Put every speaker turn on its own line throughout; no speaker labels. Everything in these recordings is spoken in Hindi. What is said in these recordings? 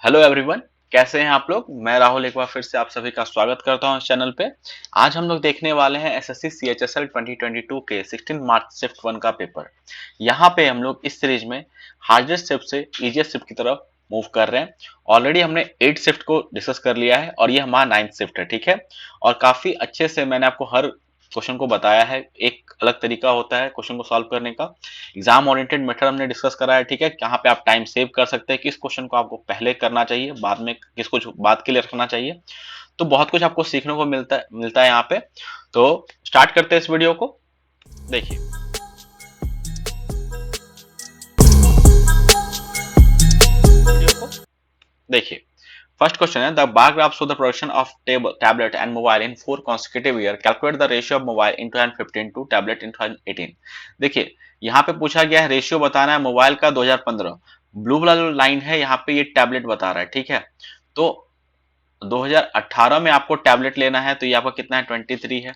हेलो एवरीवन, कैसे हैं आप लोग। मैं राहुल एक बार फिर से आप सभी का स्वागत करता हूं इस चैनल पे। आज हम लोग देखने वाले हैं एसएससी सीएचएसएल 2022 के 16 मार्च शिफ्ट 1 का पेपर। यहाँ पे हम लोग इस सीरीज में हार्डेस्ट शिफ्ट से इजीएस्ट शिफ्ट की तरफ मूव कर रहे हैं। ऑलरेडी हमने 8 शिफ्ट को डिस्कस कर लिया है और ये हमारा 9th शिफ्ट है, ठीक है। और काफी अच्छे से मैंने आपको हर क्वेश्चन को बताया है। एक अलग तरीका होता है क्वेश्चन को सॉल्व करने का। एग्जाम ओरिएंटेड मेथड हमने डिस्कस करा है, ठीक है। यहाँ पे आप टाइम सेव कर सकते हैं, किस क्वेश्चन को आपको पहले करना चाहिए, बाद में किसको बाद के लिए रखना चाहिए। तो बहुत कुछ आपको सीखने को मिलता है यहाँ पे। तो स्टार्ट करते हैं इस वीडियो को। देखिए देखिए फर्स्ट क्वेश्चन है, the bar graph show the production of tablet and mobile in 4 consecutive year, calculate the ratio of mobile in 2015 to tablet in 2018। देखिए यहाँ पे पूछा गया है रेशियो बताना है मोबाइल का 2015। ब्लू वाला जो लाइन है यहाँ पे ये टैबलेट बता रहा है, ठीक है। तो 2018 में आपको टैबलेट लेना है तो ये आपका कितना है 23 है।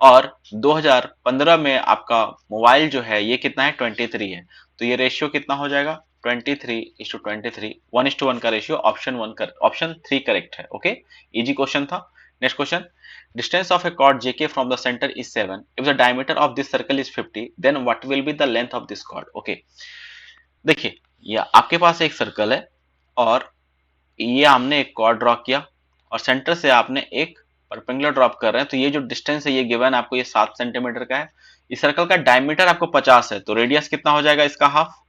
और 2015 में आपका मोबाइल जो है ये कितना है 23 है। तो ये रेशियो कितना हो जाएगा 23:23, 1:1 का रेशियो। ऑप्शन 3 करेक्ट है। ओके, इजी क्वेश्चन था। Next question, distance of a chord JK from the centre is 7, if the diameter of this circle is 50, then what will be the length of this chord. Okay, देखिए ये आपके पास एक सर्कल है और ये हमने एक कॉर्ड ड्रॉ किया और सेंटर से आपने एक परपेंडिकुलर ड्रॉप कर रहे हैं। तो ये जो डिस्टेंस है ये गिवन है आपको, ये 7 सेंटीमीटर का है। इस सर्कल का डायमीटर आपको 50 है, तो रेडियस कितना हो जाएगा इसका हाफ।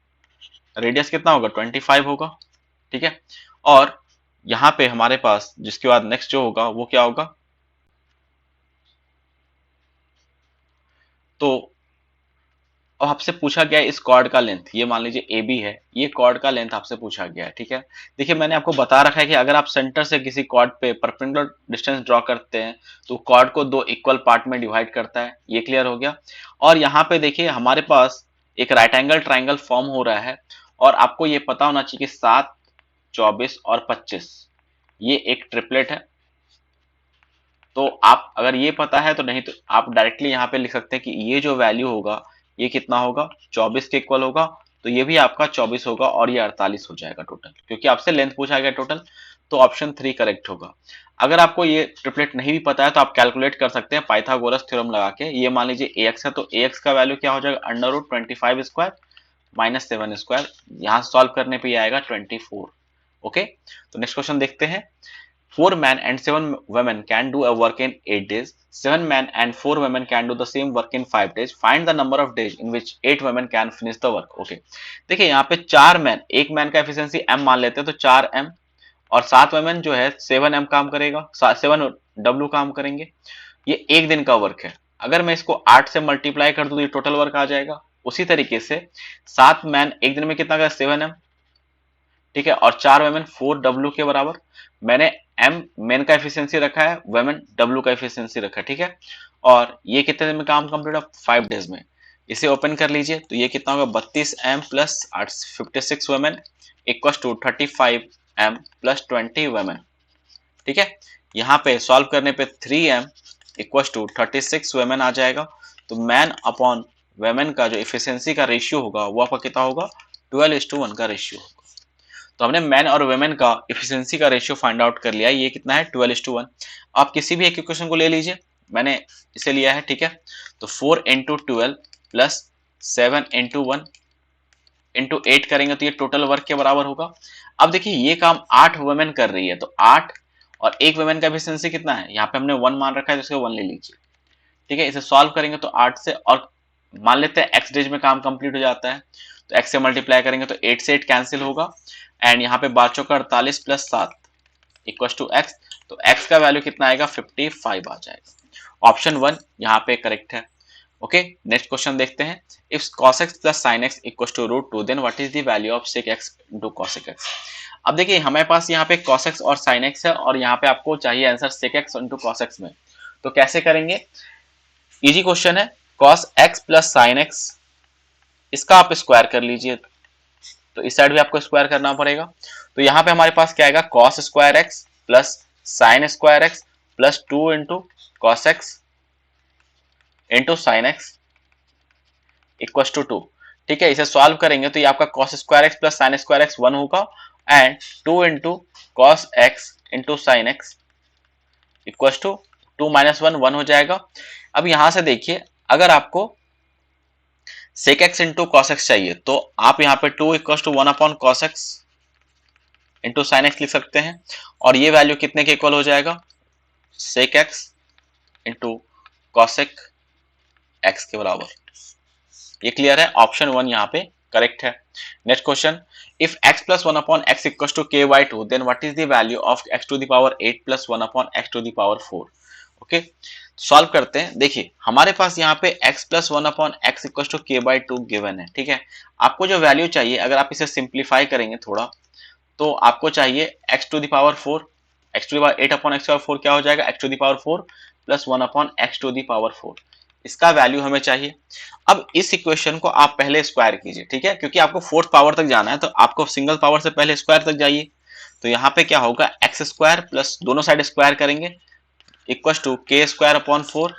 रेडियस कितना होगा 25 होगा, ठीक है। और यहाँ पे हमारे पास जिसके बाद नेक्स्ट जो होगा वो क्या होगा, तो अब आपसे पूछा गया है इस कॉर्ड का लेंथ, ये मान लीजिए ए बी है, ये कॉर्ड का लेंथ आपसे पूछा गया है, ठीक है। देखिए मैंने आपको बता रखा है कि अगर आप सेंटर से किसी कॉर्ड पे परपेंडिकुलर डिस्टेंस ड्रॉ करते हैं तो कॉर्ड को 2 इक्वल पार्ट में डिवाइड करता है। ये क्लियर हो गया। और यहाँ पे देखिए हमारे पास एक राइट एंगल ट्राइंगल फॉर्म हो रहा है और आपको ये पता होना चाहिए कि 7, 24 और 25 ये एक ट्रिपलेट है। तो आप अगर ये पता है तो, नहीं तो आप डायरेक्टली यहाँ पे लिख सकते हैं कि ये जो वैल्यू होगा ये कितना होगा 24 के इक्वल होगा। तो ये भी आपका 24 होगा और ये 48 हो जाएगा टोटल, क्योंकि आपसे लेंथ पूछा गया टोटल। तो ऑप्शन 3 करेक्ट होगा। अगर आपको ये ट्रिपलेट नहीं भी पता है तो आप कैलकुलेट कर सकते हैं पाइथागोरस थ्योरम लगा के। ये मान लीजिए ax है तो ax का वैल्यू क्या हो जाएगा √25² माइनस 7²। यहाँ सॉल्व करने पे आएगा 24। ओके, तो नेक्स्ट क्वेश्चन देखते हैं। 4 men and 7 women can do a work in 8 days. 7 men and 4 women can do the same work in 5 days. Find the number of days in which 8 women can finish the work. Okay. देखिए यहाँ पे 4 मैन, एक मैन का एफिशिएंसी m मान लेते हैं तो 4m, और 7 वुमेन जो है 7m काम करेगा, 7w काम करेंगे। ये एक दिन का वर्क है। अगर मैं इसको 8 से मल्टीप्लाई कर दूं तो ये टोटल वर्क आ जाएगा। उसी तरीके से 7 मैन एक दिन में कितना का 7m, ठीक है, और 4 वुमेन 4w के बराबर। मैंने एम मेन का एफिशिएंसी रखा है, वुमेन डब्ल्यू का एफिशिएंसी रखा है, ठीक है। और ये कितने दिन में काम कंप्लीट है 5 डेज में। इसे ओपन कर लीजिए तो ये कितना होगा 32m plus 56 women equal to 35m plus 20 women, ठीक है। यहाँ पे सॉल्व करने पे 3m इक्वल टू 36 वुमेन आ जाएगा। तो मैन अपॉन वुमेन का जो एफिशिएंसी का रेशियो होगा वो आपका कितना होगा 12:1 का रेशियो होगा। तो हमने मैन और वुमेन का एफिशिएंसी का रेशियो फाइंड आउट कर लिया है, ये कितना है 12:1। आप किसी भी एक इक्वेशन को ले लीजिए, मैंने इसे लिया है, ठीक है। तो 4 इंटू 12 प्लस 7 इंटू 1 इंटू 8 करेंगे तो ये टोटल वर्क के बराबर होगा। अब देखिए ये काम 8 वुमेन कर रही है तो 8 और एक वुमेन का एफिशिएंसी कितना है, यहाँ पे हमने 1 मान रखा है तो इसके 1 ले लीजिए, ठीक है। इसे सॉल्व करेंगे तो 8 से, और मान लेते हैं x डेज में काम कंप्लीट हो जाता है तो x से मल्टीप्लाई करेंगे तो 8 से 8 कैंसिल होगा। एंड यहाँ पे बाचों का 48 प्लस 7 इक्वल टू x। तो x का वैल्यू कितना आएगा 55 आ जाएगा। ऑप्शन 1 यहाँ पे करेक्ट है। ओके, नेक्स्ट क्वेश्चन देखते हैं। If cos x plus sin x equal to √2 then what is the value of sec x into cos x। अब देखिए हमारे पास यहाँ पे cos x और sin x है और यहाँ पे आपको चाहिए answer sec x into cos x में। तो कैसे करेंगे, इजी क्वेश्चन है। cos x plus sin x, इसका आप स्क्वायर कर लीजिए, तो इस साइड भी आपको स्क्वायर करना पड़ेगा। तो यहाँ पे हमारे पास क्या आएगा cos square x plus sin square x plus 2 into cos x into sine x equal to 2, ठीक है। इसे सॉल्व करेंगे तो ये आपका cos square x plus sin square x 1 होगा and 2 into cos x into sine x equal to 2 minus 1 हो जाएगा। अब यहां से देखिए, अगर आपको sec x into cos x चाहिए तो आप यहाँ पे 2 equal to 1 upon cos x into sine x लिख सकते हैं, और ये वैल्यू कितने के इक्वल हो जाएगा, sec x into cosec x के बराबर। ये क्लियर है, ऑप्शन 1 यहाँ पे करेक्ट है। Next question, if x plus 1 upon x equal to k by 2 then what is the value of x to the power 8 plus 1 upon x to the power 4। Okay, solve करते हैं। देखिए हमारे पास यहाँ पे x plus 1 upon x equal to k by 2 given है, ठीक है। आपको जो वैल्यू चाहिए, अगर आप इसे सिंप्लीफाई करेंगे थोड़ा, तो आपको चाहिए x to the power 4, x to the power 8 upon x power 4 क्या हो जाएगा, x to the power 4 plus 1 upon x to the power 4, इसका वैल्यू हमें चाहिए। अब इस इक्वेशन को आप पहले स्क्वायर कीजिए, ठीक है, क्योंकि आपको फोर्थ पावर तक जाना है तो आपको सिंगल पावर से पहले स्क्वायर तक जाइए। तो यहाँ पे क्या होगा, एक्स स्क्वायर प्लस दोनों साइड स्क्वायर करेंगे इक्वल टू के स्क्वायर अपॉन 4,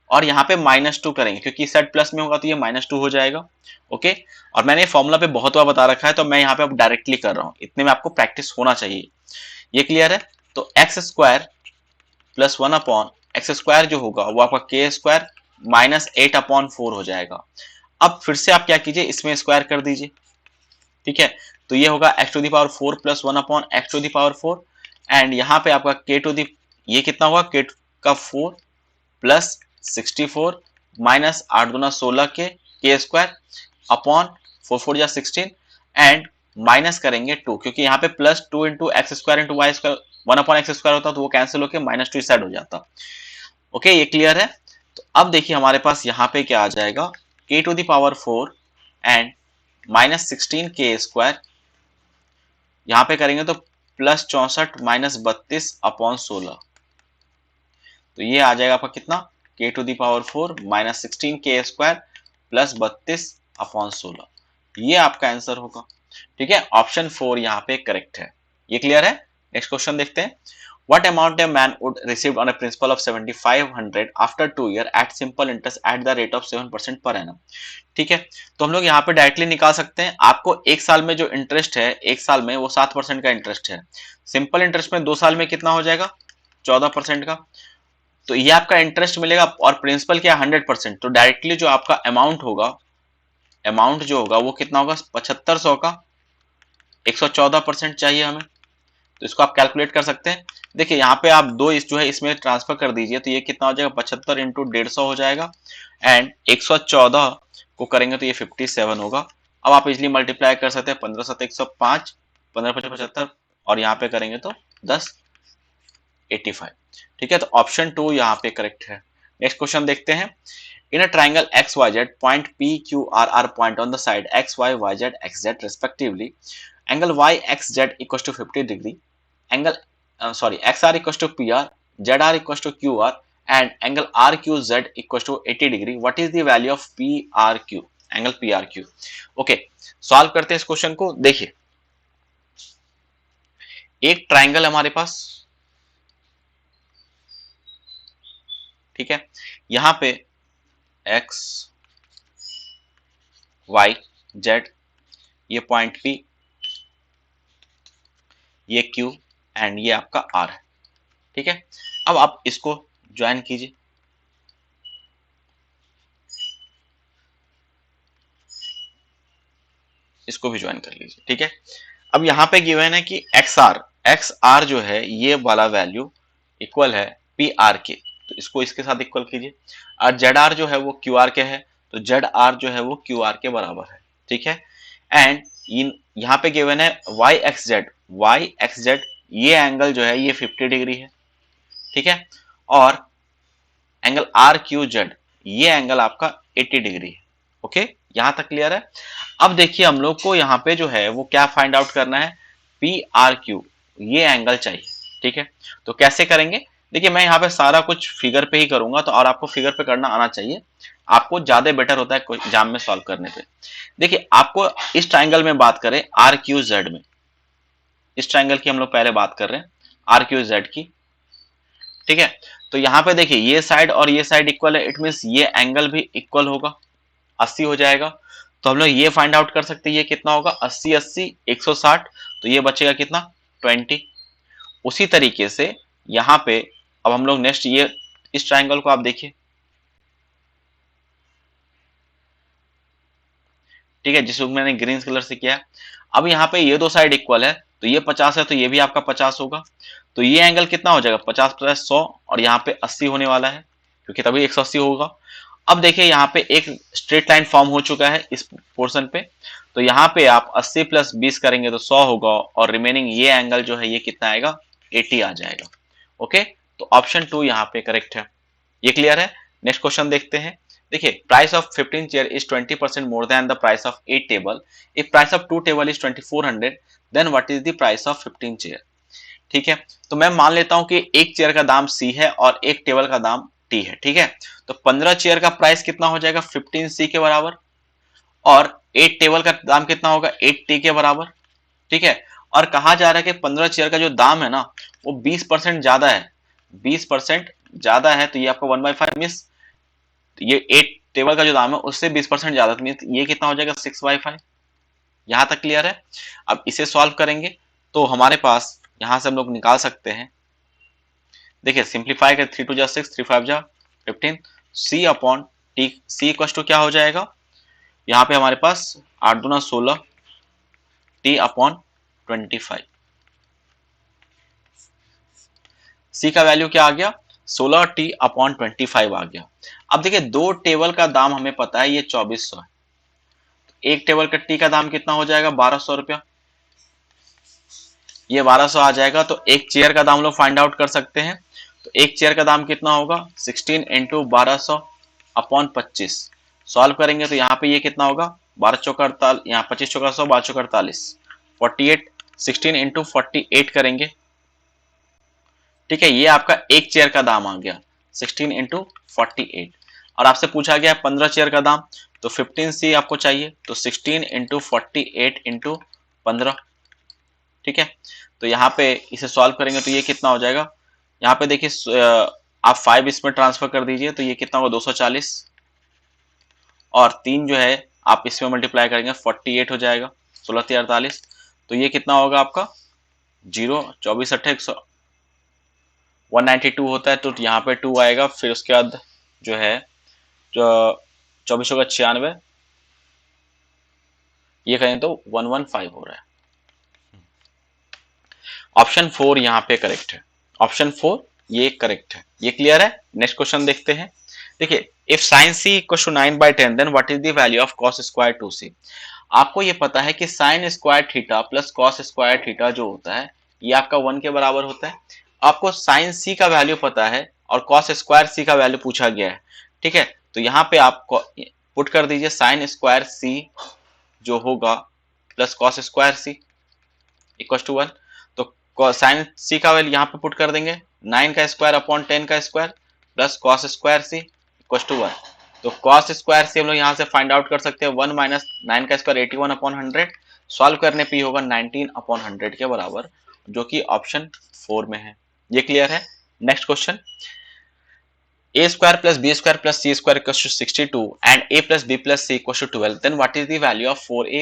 और यहाँ पे -2 करेंगे क्योंकि इस साइड प्लस में होगा तो ये -2 हो जाएगा। ओके, और मैंने फॉर्मूला पे बहुत बार बता रखा है तो मैं यहाँ पे अब डायरेक्टली कर रहा हूँ, इतने में आपको प्रैक्टिस होना चाहिए। ये क्लियर है, तो x square plus 1 upon x square जो होगा वो आपका के स्क्वायर माइनस 8 अपॉन 4 हो जाएगा। अब फिर से आप क्या कीजिए, इसमें स्क्वायर कर दीजिए, ठीक है। तो ये होगा x to the power 4 plus 1 upon x to the power 4, and यहाँ पे आपका के टू दी, ये कितना होगा, के का 4 प्लस 64 माइनस 8 दूना 16 के स्क्वायर अपॉन 4 4 जा 16, एंड माइनस करेंगे 2, क्योंकि यहाँ पे plus 2 into x square into y square 1 upon x square होता तो वो कैंसिल होकर -2 इस साइड हो जाता। ओके, ये क्लियर है। तो अब देखिए हमारे पास यहाँ पे क्या आ जाएगा, के टू दी पावर 4 एंड -16 के स्क्वायर, यहाँ पे करेंगे तो प्लस 64 माइनस 32 अपॉन 16, तो ये आ जाएगा आपका कितना, के टू दी पावर 4 -16 के स्क्वायर प्लस 32 अपॉन 16, ये आपका आंसर होगा। ठीक है, ऑप्शन 4 यहाँ पे करेक्ट है। ये क्लियर है। नेक्स्ट क्वेश्चन देखते हैं, What amount a man would receive on a principal of 7500 after 2 years at simple interest at the rate of 7% per annum। ठीक है, तो हम लोग यहाँ पे डायरेक्टली निकाल सकते हैं। आपको एक साल में जो इंटरेस्ट है, एक साल में वो 7% का इंटरेस्ट है। सिंपल इंटरेस्ट में 2 साल में कितना हो जाएगा, 14% का। तो ये आपका इंटरेस्ट मिलेगा, और प्रिंसिपल क्या 100%, तो डायरेक्टली जो आपका अमाउंट होगा, अमाउंट जो होगा वो कितना होगा, 7500 का 114% चाहिए हमें, तो इसको आप कैलकुलेट कर सकते हैं। देखिए यहाँ पे आप 2 इस जो है इसमें ट्रांसफर कर दीजिए, तो ये कितना हो जाएगा, 75 इंटू 150 हो जाएगा, एंड 114 को करेंगे तो ये 57 होगा। अब आप इजिली मल्टीप्लाई कर सकते हैं, 15 7 105, 15 5 75, और यहाँ पे करेंगे तो 10 85। ठीक है, तो ऑप्शन 2 यहाँ पे करेक्ट है। नेक्स्ट क्वेश्चन देखते हैं, in a triangle x y z point p q r r point on the side x y y z x z respectively, angle yxz equals to 50 degree, angle xr equals to pr, zr equals to qr, and angle rqz equals to 80 degree. What is the value of prq, angle prq? Okay, solve करते हैं इस क्वेश्चन को। देखिए एक ट्राइंगल हमारे पास, ठीक है, यहां पे x y z, ये पॉइंट p, ये Q एंड ये आपका R है। ठीक है, अब आप इसको ज्वाइन कीजिए, इसको भी ज्वाइन कर लीजिए। ठीक है, अब यहां पे गिवन है कि XR जो है ये वाला वैल्यू इक्वल है PR के, तो इसको इसके साथ इक्वल कीजिए, और ZR जो है वो QR के है, तो ZR जो है वो QR के बराबर है। ठीक है, एंड यहाँ पे गिवन है YXZ ये एंगल जो है ये 50 डिग्री है। ठीक है, और एंगल RQZ ये एंगल आपका 80 डिग्री है। ओके, यहां तक क्लियर है। अब देखिए हम लोग को यहाँ पे जो है वो क्या फाइंड आउट करना है, PRQ ये एंगल चाहिए। ठीक है, तो कैसे करेंगे, देखिए मैं यहाँ पे सारा कुछ फिगर पे ही करूंगा, तो और आपको फिगर पे करना आना चाहिए, आपको ज्यादा बेटर होता है एग्जाम में सॉल्व करने पे। देखिए आपको इस ट्राइंगल में बात करें RQZ में, इस ट्राइंगल की हम लोग पहले बात कर रहे हैं RQZ की। ठीक है, तो यहाँ पे देखिए ये साइड और ये साइड इक्वल है, इट मींस ये एंगल भी इक्वल होगा, 80 हो जाएगा। तो हम लोग ये फाइंड आउट कर सकते हैं ये कितना होगा, 80 80 160, तो ये बचेगा कितना 20। उसी तरीके से यहाँ पे अब हम लोग नेक्स्ट ये इस ट्राइंगल को आप देखिए, ठीक है, जिसको मैंने ग्रीन कलर से किया। अब यहाँ पे ये दो साइड इक्वल है, तो ये 50 है तो ये भी आपका 50 होगा। तो ये एंगल कितना हो जाएगा 50 प्लस 100, और यहाँ पे 80 होने वाला है, क्योंकि तभी 180 होगा। अब देखिए यहाँ पे एक स्ट्रेट लाइन फॉर्म हो चुका है इस पोर्शन पे, तो यहाँ पे आप 80 प्लस 20 करेंगे तो 100 होगा, और रिमेनिंग ये एंगल जो है ये कितना आएगा 80 आ जाएगा। ओके, तो ऑप्शन 2 यहाँ पे करेक्ट है। ये क्लियर है। नेक्स्ट क्वेश्चन देखते हैं। देखिए, price of 15 chair is 20% more than the price of 8 table. If price of 2 table is 2400, then what is the price of 15 chair. ठीक है, तो मैं मान लेता हूं कि एक चेयर का दाम C है और एक टेबल का दाम T है। ठीक है, तो 15 चेयर का प्राइस कितना हो जाएगा 15C के बराबर, और 8 टेबल का दाम कितना होगा 8T के बराबर। ठीक है, और कहा जा रहा है कि 15 चेयर का जो दाम है ना वो 20% ज्यादा है, 20% ज्यादा है, तो ये आपका 1/5 मिस, ये 8 टेबल का जो दाम है उससे 20% ज्यादा, तो ये कितना हो जाएगा 6/5। यहां तक क्लियर है। अब इसे सॉल्व करेंगे तो हमारे पास यहां से हम लोग निकाल सकते हैं। देखिए सिंप्लीफाई कर 3 2 जा 6, 3 5 जा 15, C upon T, C equal to क्या हो जाएगा, यहाँ पे हमारे पास 8 दूना 16, T अपॉन 25। C का वैल्यू क्या आ गया 16T अपॉन 25 आ गया। अब देखिए दो टेबल का दाम हमें पता है ये 2400 है, एक टेबल का टी का दाम कितना हो जाएगा 1200 रुपया, ये 1200 आ जाएगा। तो एक चेयर का दाम लोग फाइंड आउट कर सकते हैं, तो एक चेयर का दाम कितना होगा 16 इंटू 1200 अपॉन 25। सॉल्व करेंगे तो यहाँ पे ये कितना होगा 12 चौका 48, यहाँ 25 चौका 100, 12 चौका 48, 48, 16 इंटू 48 करेंगे। ठीक है, ये आपका एक चेयर का दाम आ गया 16 इंटू 48, और आपसे पूछा गया 15 चेयर का दाम, तो 15C आपको चाहिए, तो 16 इंटू 48 इंटू 15। ठीक है, तो यहाँ पे इसे सॉल्व करेंगे तो ये कितना हो जाएगा, यहाँ पे देखिए आप 5 इसमें ट्रांसफर कर दीजिए तो ये कितना होगा 240, और 3 जो है आप इसमें मल्टीप्लाई करेंगे 48 हो जाएगा, 16 3 48, तो ये कितना होगा आपका 0 24 8 192 होता है, तो यहाँ पे 2 आएगा, फिर उसके बाद जो है जो 24 का 96, ये कहें तो 115 हो रहा है। ऑप्शन 4 यहाँ पे करेक्ट है, ऑप्शन 4 ये करेक्ट है। ये क्लियर है। नेक्स्ट क्वेश्चन देखते हैं। देखिए, if sine C equal to 9/10 then what is the value of cos square 2c। आपको ये पता है कि sine square theta plus cos square theta जो होता है ये आपका 1 के बराबर होता है। आपको साइन सी का वैल्यू पता है और कॉस स्क्वायर सी का वैल्यू पूछा गया है। ठीक है, तो यहाँ पे आप पुट कर दीजिए साइन स्क्वायर सी जो होगा plus cos square C equal to 1। तो साइन सी का वैल्यू यहाँ पे पुट कर देंगे 9 का स्क्वायर अपॉन 10 का square plus cos square C equal to 1। तो कॉस स्क्वायर सी हम लोग यहाँ से फाइंड आउट कर सकते हैं 1 माइनस 9 का स्क्वायर 81 अपॉन 100, सॉल्व करने पे होगा 19 अपॉन 100 के बराबर, जो कि ऑप्शन 4 में है। ये क्लियर है। Next question, a square plus b square plus c square equals to 62 and a plus b plus c equals to 12, then what is the value of 4a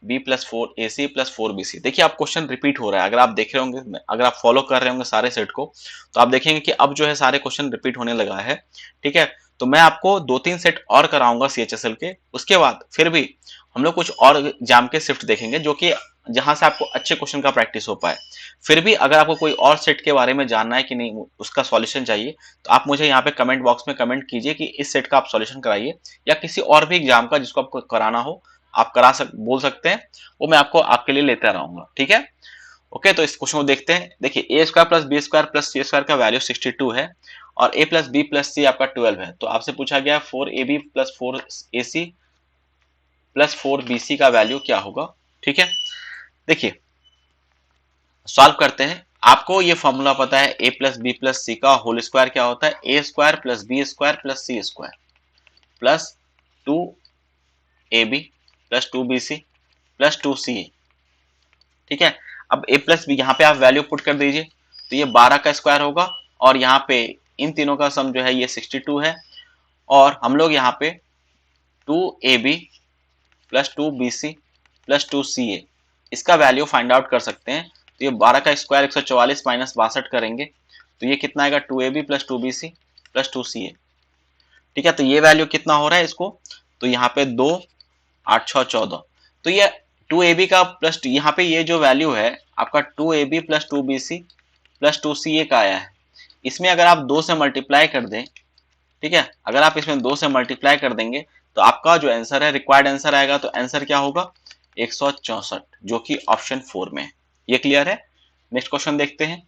b plus 4ac plus 4bc। देखिए आप क्वेश्चन रिपीट हो रहा है, अगर आप देख रहे होंगे, अगर आप फॉलो कर रहे होंगे सारे सेट को, तो आप देखेंगे कि अब जो है सारे क्वेश्चन रिपीट होने लगा है। ठीक है, तो मैं आपको 2-3 सेट और कराऊंगा CHSL के, उसके बाद फिर भी हम लोग कुछ और एग्जाम के शिफ्ट देखेंगे जो कि जहां से आपको अच्छे क्वेश्चन का प्रैक्टिस हो पाए। फिर भी अगर आपको कोई और सेट के बारे में जानना है कि नहीं, उसका सॉल्यूशन चाहिए, तो आप मुझे यहाँ पे कमेंट बॉक्स में कमेंट कीजिए कि इस सेट का आप सॉल्यूशन कराइए, या किसी और भी एग्जाम का जिसको आपको कराना हो आप बोल सकते हैं, वो मैं आपको आपके लिए लेता रहूंगा। ठीक है, ओके, तो इस क्वेश्चन को देखते हैं। देखिए, a square plus B square plus C square का वैल्यू 62 है और a plus B plus C आपका 12 है। तो आपसे पूछा गया 4ab plus 4ac plus 4bc का वैल्यू क्या होगा। ठीक है, देखिए सॉल्व करते हैं। आपको ये फॉर्मूला पता है a plus B plus C का होल स्क्वायर क्या होता है, a square plus B square plus C square plus 2ab plus 2bc plus 2ca। ठीक है, अब a प्लस बी यहाँ पे आप वैल्यू पुट कर दीजिए, तो ये 12 का स्क्वायर होगा, और यहाँ पे इन तीनों का सम जो है ये 62 है, और हम लोग यहाँ पे 2ab plus 2bc plus 2ca, इसका वैल्यू फाइंड आउट कर सकते हैं। तो ये 12 का स्क्वायर 144 माइनस 62 करेंगे तो ये कितना आएगा 2ab plus 2bc plus 2ca। ठीक है, तो ये वैल्यू कितना हो रहा है इसको, तो यहाँ पे 2 8 6 14, तो ये 2ab का प्लस यहाँ पे ये जो वैल्यू है आपका 2ab plus 2bc plus 2ca का आया है। इसमें अगर आप 2 से मल्टीप्लाई कर दें, ठीक है, अगर आप इसमें 2 से मल्टीप्लाई कर देंगे तो आपका जो आंसर है रिक्वायर्ड आंसर आएगा, तो आंसर क्या होगा 164, जो कि ऑप्शन 4 में है। ये क्लियर है। नेक्स्ट क्वेश्चन देखते हैं।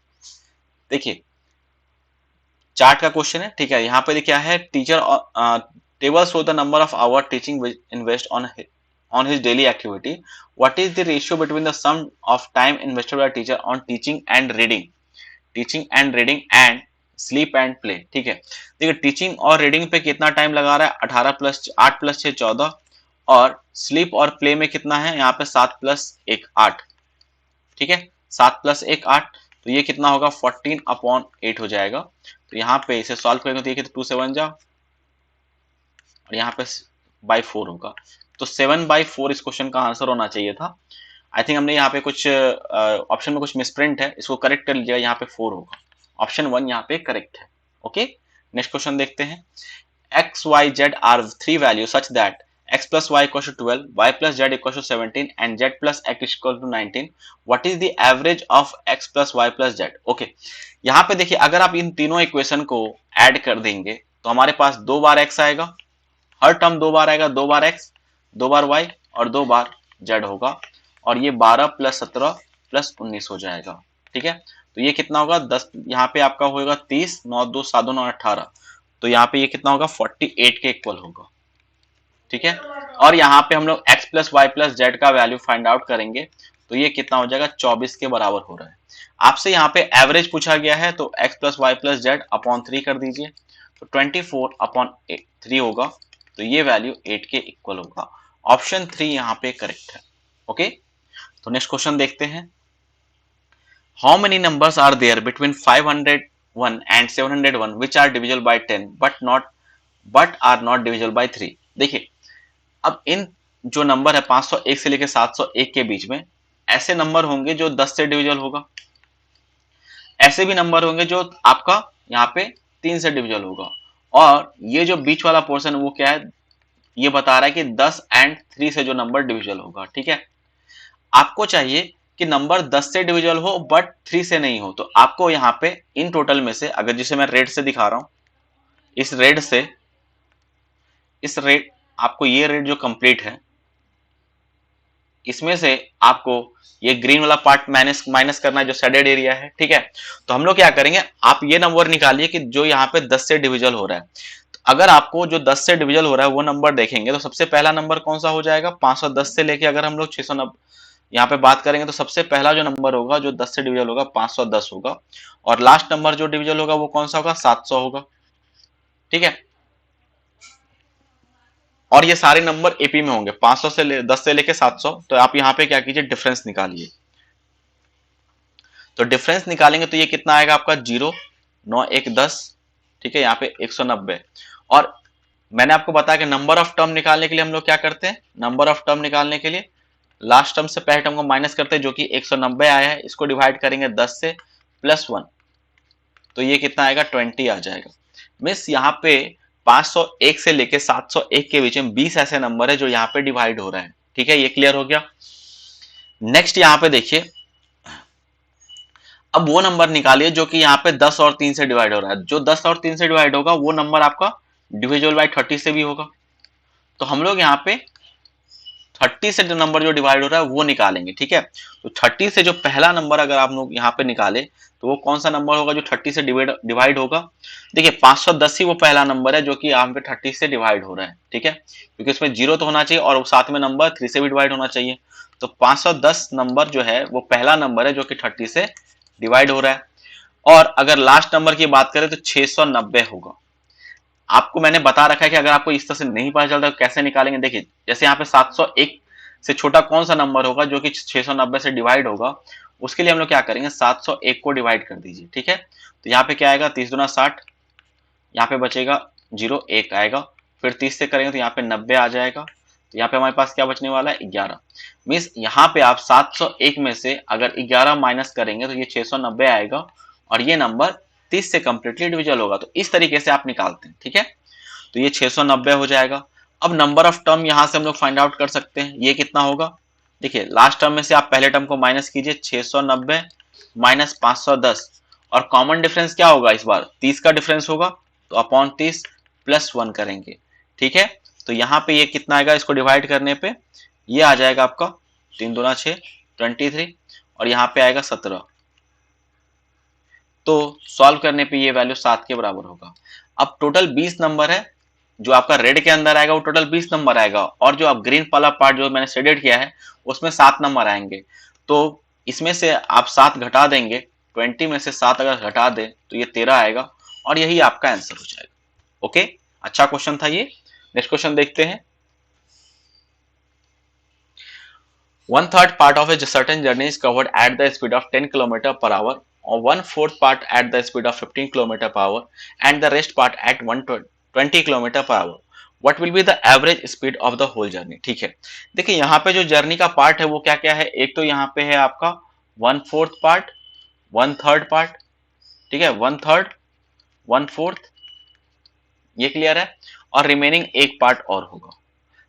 देखिए चार्ट का क्वेश्चन है, ठीक है, यहाँ पे क्या है, teacher table show the number of hour teaching invest on his daily activity. What is the ratio between the sum of time invested by teacher on teaching and reading and sleep and play? ठीक है, देखिए टीचिंग और रीडिंग पे कितना टाइम लगा रहा है, 18 प्लस 8 प्लस 6 14, और स्लीप और प्ले में कितना है यहाँ पे 7 प्लस 1 8। ठीक है, 7 प्लस 1 8, तो ये कितना होगा 14/8 हो जाएगा। तो यहाँ पे इसे सॉल्व करेंगे तो ये कितना 2 7 जा, और यहाँ पे बाई 4 होगा, तो 7/4 इस क्वेश्चन का आंसर होना चाहिए था। आई थिंक हमने यहाँ पे कुछ ऑप्शन में कुछ मिसप्रिंट है, इसको करेक्ट कर लीजिएगा, यहाँ पे 4 होगा, ऑप्शन 1 यहाँ पे करेक्ट है। ओके, नेक्स्ट क्वेश्चन देखते हैं। x y z are three values such that x plus y equals to 12, y plus z equals to 17 and z plus x equals to 19. What is the average of x plus y plus z? Okay, यहाँ पे देखिए अगर आप इन तीनों इक्वेशन को ऐड कर देंगे तो हमारे पास 2 बार x आएगा, हर टर्म 2 बार आएगा, 2 बार x 2 बार y और 2 बार z होगा, और ये 12 प्लस 17 प्लस 19 हो जाएगा। ठीक है, तो ये कितना होगा 10, यहाँ पे आपका होगा 30 9 2 7 2 9 18, तो यहाँ पे ये कितना होगा 48 के इक्वल होगा। ठीक है, और यहाँ पे हम लोग x plus Y plus Z का वैल्यू फाइंड आउट करेंगे तो ये कितना हो जाएगा 24 के बराबर हो रहा है। आपसे यहाँ पे एवरेज पूछा गया है तो x plus Y plus Z upon 3 कर दीजिए, तो 24/3 होगा, तो ये वैल्यू 8 के इक्वल होगा। ऑप्शन 3 यहाँ पे करेक्ट है। ओके, तो नेक्स्ट क्वेश्चन देखते हैं। How many numbers are there between 501 and 701 which are divisible by 10 but are not divisible by 3? देखिए अब इन जो नंबर है 501 से लेकर 701 के बीच में ऐसे नंबर होंगे जो 10 से डिविजल होगा, ऐसे भी नंबर होंगे जो आपका यहाँ पे 3 से डिविजल होगा, और ये जो बीच वाला पोर्शन वो क्या है, ये बता रहा है कि 10 and 3 से जो नंबर डिविजल होगा। ठीक है, आपको चाहिए कि नंबर 10 से डिविजल हो बट 3 से नहीं हो, तो आपको यहाँ पे इन टोटल में से, अगर जिसे मैं रेड से दिखा रहा हूं, इस रेड आपको ये रेड जो कंप्लीट है इसमें से आपको ये ग्रीन वाला पार्ट माइनस करना है जो शेडेड एरिया है। ठीक है, तो हम लोग क्या करेंगे, आप ये नंबर निकालिए कि जो यहाँ पे 10 से डिविजल हो रहा है। तो अगर आपको जो 10 से डिविजल हो रहा है वो नंबर देखेंगे तो सबसे पहला नंबर कौन सा हो जाएगा, 510 से लेके अगर हम लोग 690 यहाँ पे बात करेंगे तो सबसे पहला जो नंबर होगा जो 10 से डिविजल होगा 510 होगा, और लास्ट नंबर जो डिविजल होगा वो कौन सा होगा 700 होगा। ठीक है, और ये सारे नंबर एपी में होंगे 500 से 10 से लेके 700, तो आप यहाँ पे क्या कीजिए डिफरेंस निकालिए, तो डिफरेंस निकालेंगे तो ये कितना आएगा आपका 0 9 1 10। ठीक है, यहाँ पे 190, और मैंने आपको बताया कि नंबर ऑफ टर्म निकालने के लिए हम लोग क्या करते हैं, नंबर ऑफ टर्म निकालने के लिए लास्ट टर्म से पहले टर्म को माइनस करते हैं जो कि 190 आया है, इसको डिवाइड करेंगे 10 से प्लस 1, तो ये कितना आएगा 20 आ जाएगा। मीन्स यहाँ पे 501 से लेके 701 के बीच में 20 ऐसे नंबर है जो यहाँ पे डिवाइड हो रहा है। ठीक है, ये क्लियर हो गया। नेक्स्ट यहाँ पे देखिए, अब वो नंबर निकालिए जो कि यहाँ पे 10 और 3 से डिवाइड हो रहा है। जो 10 और 3 से डिवाइड होगा वो नंबर आपका डिविजिबल बाय 30 से भी होगा, तो हम लोग यहाँ पे 30 से जो नंबर जो डिवाइड हो रहा है वो निकालेंगे। ठीक है, तो 30 से जो पहला नंबर अगर आप लोग यहाँ पे निकाले तो वो कौन सा नंबर होगा जो 30 से डिवाइड होगा, देखिए 510 ही वो पहला नंबर है जो कि यहाँ पे 30 से डिवाइड हो रहा है। ठीक है, क्योंकि उसमें 0 तो होना चाहिए और साथ में नंबर 3 से भी डिवाइड होना चाहिए, तो 510 नंबर जो है वो पहला नंबर है जो कि 30 से डिवाइड हो रहा है। और अगर लास्ट नंबर की बात करें तो 690 होगा। आपको मैंने बता रखा है कि अगर आपको इस तरह से नहीं पता चलता तो कैसे निकालेंगे, देखिए जैसे यहाँ पे 701 से छोटा कौन सा नंबर होगा जो कि 690 से डिवाइड होगा, उसके लिए हम लोग क्या करेंगे 701 को डिवाइड कर दीजिए। ठीक है, तो यहाँ पे क्या आएगा 30 दूना 60, यहाँ पे बचेगा 0 1 आएगा, फिर 30 से करेंगे तो यहाँ पे 90 आ जाएगा, तो यहाँ पे हमारे पास क्या बचने वाला है 11। मीन्स यहाँ पे आप 701 में से अगर 11 माइनस करेंगे तो ये 690 आएगा और ये नंबर 30 से कंप्लीटली डिविजल होगा। तो इस तरीके से आप निकालते हैं, ठीक है। तो ये 690 हो जाएगा। अब नंबर ऑफ टर्म यहां से हम लोग फाइंड आउट कर सकते हैं, ये कितना होगा। देखिए लास्ट टर्म में से आप पहले टर्म को माइनस कीजिए, 690 माइनस 510 और कॉमन डिफरेंस क्या होगा इस बार 30 का डिफरेंस होगा, तो अपॉन 30 प्लस 1 करेंगे, ठीक है। तो यहाँ पे ये कितना आएगा, इसको डिवाइड करने पे ये आ जाएगा आपका 3 दूना 6 23 और यहाँ पे आएगा 17। तो सॉल्व करने पे ये वैल्यू 7 के बराबर होगा। अब टोटल 20 नंबर है, जो आपका रेड के अंदर आएगा वो टोटल 20 नंबर आएगा और जो आप ग्रीन वाला पार्ट जो मैंने शेडेड किया है उसमें 7 नंबर आएंगे। तो इसमें से आप 7 घटा देंगे, 20 में से 7 अगर घटा दें तो ये 13 आएगा और यही आपका आंसर हो जाएगा। ओके, अच्छा क्वेश्चन था ये। नेक्स्ट क्वेश्चन देखते हैं। 1/3 part of a certain journey is covered at the speed of 10 km per hour or 1/4 part at the speed of 15 km per hour and the rest part at 120 km per hour. What will be the average speed of the whole journey? ठीक है, देखिए यहाँ पे जो जर्नी का पार्ट है वो क्या क्या है। एक तो यहाँ पे है आपका 1/4 पार्ट, 1/3 पार्ट, ठीक है, 1/3 1/4, ये क्लियर है, और रिमेनिंग एक पार्ट और होगा।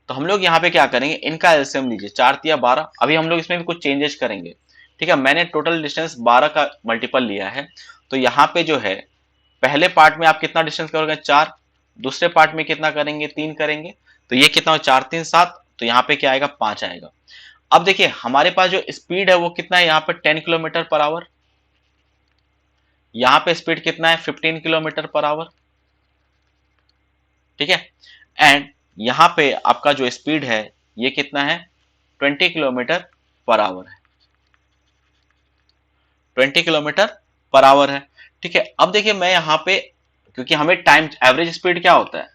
तो हम लोग यहाँ पे क्या करेंगे, इनका एलसीएम लीजिए, 4 तिया 12। अभी हम लोग इसमें भी कुछ चेंजेस करेंगे, ठीक है। मैंने टोटल डिस्टेंस 12 का मल्टीपल लिया है, तो यहाँ पे जो है पहले पार्ट में आप कितना डिस्टेंस करोगे 4, दूसरे पार्ट में कितना करेंगे 3 करेंगे, तो ये कितना हो 4 3 7, तो यहाँ पे क्या आएगा 5 आएगा। अब देखिए हमारे पास जो स्पीड है वो कितना है, यहाँ पे 10 किलोमीटर पर आवर, यहाँ पे स्पीड कितना है 15 किलोमीटर पर आवर, ठीक है। एंड यहां पे आपका जो स्पीड है ये कितना है 20 किलोमीटर पर आवर है, 20 किलोमीटर पर आवर है, ठीक है। अब देखिए मैं यहां पे, क्योंकि हमें टाइम एवरेज स्पीड क्या होता है,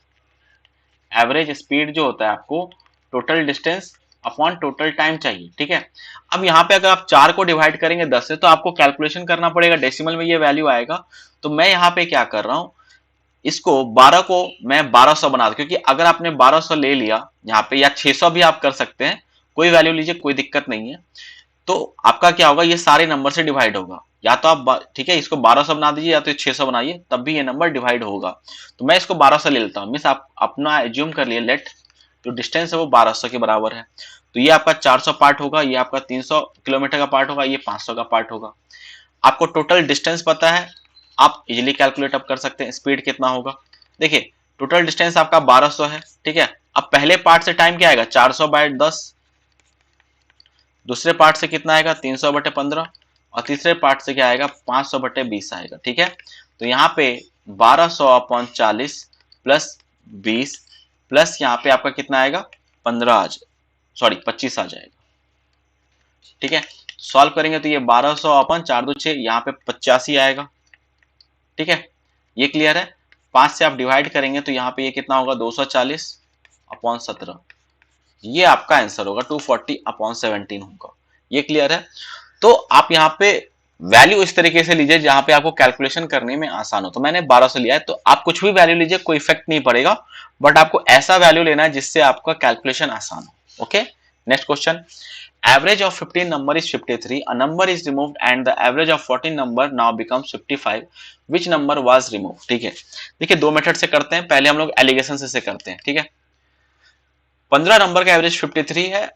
एवरेज स्पीड जो होता है आपको total distance upon total time चाहिए, ठीक है। अब यहाँ पे अगर आप 4 को डिवाइड करेंगे 10 से तो आपको कैलकुलेशन करना पड़ेगा, डेसिमल में ये वैल्यू आएगा। तो मैं यहाँ पे क्या कर रहा हूं, इसको 12 को मैं 1200 बना दूं, क्योंकि अगर आपने 1200 ले लिया यहाँ पे, या 600 भी आप कर सकते हैं, कोई वैल्यू लीजिए कोई दिक्कत नहीं है। तो आपका क्या होगा, ये सारे नंबर से डिवाइड होगा, या तो आप ठीक है इसको 1200 बना दीजिए या तो 600 बनाइए, तब भी ये नंबर डिवाइड होगा। तो मैं इसको 1200 ले लेता हूँ, मीन्स आप अपना एज्यूम कर लिए, लेट जो डिस्टेंस है वो 1200 के बराबर है। तो ये आपका 400 पार्ट होगा, ये आपका 300 किलोमीटर का पार्ट होगा, ये 500 का पार्ट होगा। आपको टोटल डिस्टेंस पता है, आप इजिली कैलकुलेट अप कर सकते हैं स्पीड कितना होगा। देखिए टोटल डिस्टेंस आपका 1200 है, ठीक है। अब पहले पार्ट से टाइम क्या आएगा 400/10, दूसरे पार्ट से कितना आएगा 300/15 और तीसरे पार्ट से क्या आएगा 500/20 आएगा, ठीक है। तो यहाँ पे 1200/40 प्लस 20 प्लस यहाँ पे आपका कितना आएगा 25 आ जाएगा, ठीक है। सॉल्व करेंगे तो ये 1200/4 यहाँ पे 85 आएगा, ठीक है, ये क्लियर है। 5 से आप डिवाइड करेंगे तो यहाँ पे ये कितना होगा 240/17, ये आपका आंसर होगा 240/17 होगा, ये क्लियर है। तो आप यहाँ पे वैल्यू इस तरीके से लीजिए जहां पे आपको कैलकुलेशन करने में आसान हो। तो मैंने 1200 लिया है, तो आप कुछ भी वैल्यू लीजिए कोई इफेक्ट नहीं पड़ेगा, बट आपको ऐसा वैल्यू लेना है जिससे आपका कैलकुलेशन आसान हो। Okay, next question. Average of 15 number is 53. A number is removed and the average of 14 number now becomes 55. Which number was removed? ठीक है, देखिए दो मेथड से करते हैं, पहले हम लोग एलिगेशन से करते हैं, ठीक है। 15 नंबर का एवरेज 53 है।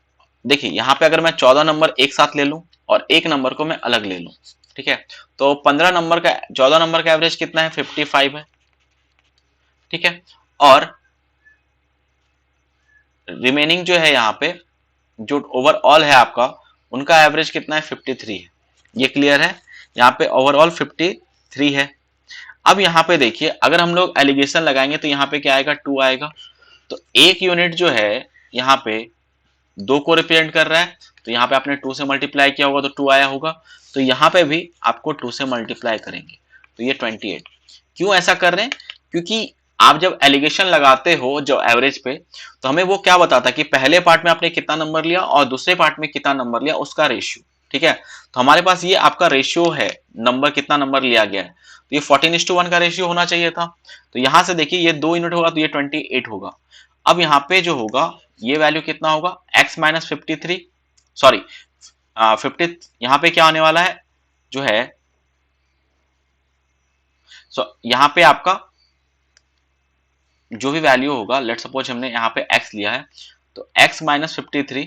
देखिए यहाँ पे अगर मैं 14 नंबर एक साथ ले लूं और एक नंबर को मैं अलग ले लूं, ठीक है, तो 15 नंबर का 14 नंबर का एवरेज कितना है 55 है, ठीक है। और रिमेनिंग जो है यहाँ पे जो ओवरऑल है आपका, उनका एवरेज कितना है 53 है, ये क्लियर है। यहाँ पे ओवरऑल 53 है। अब यहाँ पे देखिए अगर हम लोग एलिगेशन लगाएंगे तो यहाँ पे क्या आएगा 2 आएगा। तो एक यूनिट जो है यहाँ पे 2 को रिप्रेजेंट कर रहा है, तो यहाँ पे आपने 2 से मल्टीप्लाई किया होगा तो 2 आया होगा। तो यहाँ पे भी आपको 2 से मल्टीप्लाई करेंगे तो ये 28। क्यों ऐसा कर रहे हैं, क्योंकि आप जब एलिगेशन लगाते हो जो एवरेज पे, तो हमें वो क्या बताता है कि पहले पार्ट में आपने कितना नंबर लिया और दूसरे पार्ट में कितना नंबर लिया, उसका रेशियो, ठीक है। तो हमारे पास ये आपका रेशियो है, नंबर कितना नंबर लिया गया है, तो ये 14:1 का रेशियो होना चाहिए था। तो यहां से देखिए ये 2 यूनिट होगा तो ये 28 होगा। अब यहाँ पे जो होगा ये वैल्यू कितना होगा, x माइनस 53, सॉरी 50, यहाँ पे क्या होने वाला है जो है, यहाँ पे आपका जो भी वैल्यू होगा, लेट सपोज हमने यहाँ पे x लिया है, तो x माइनस 53,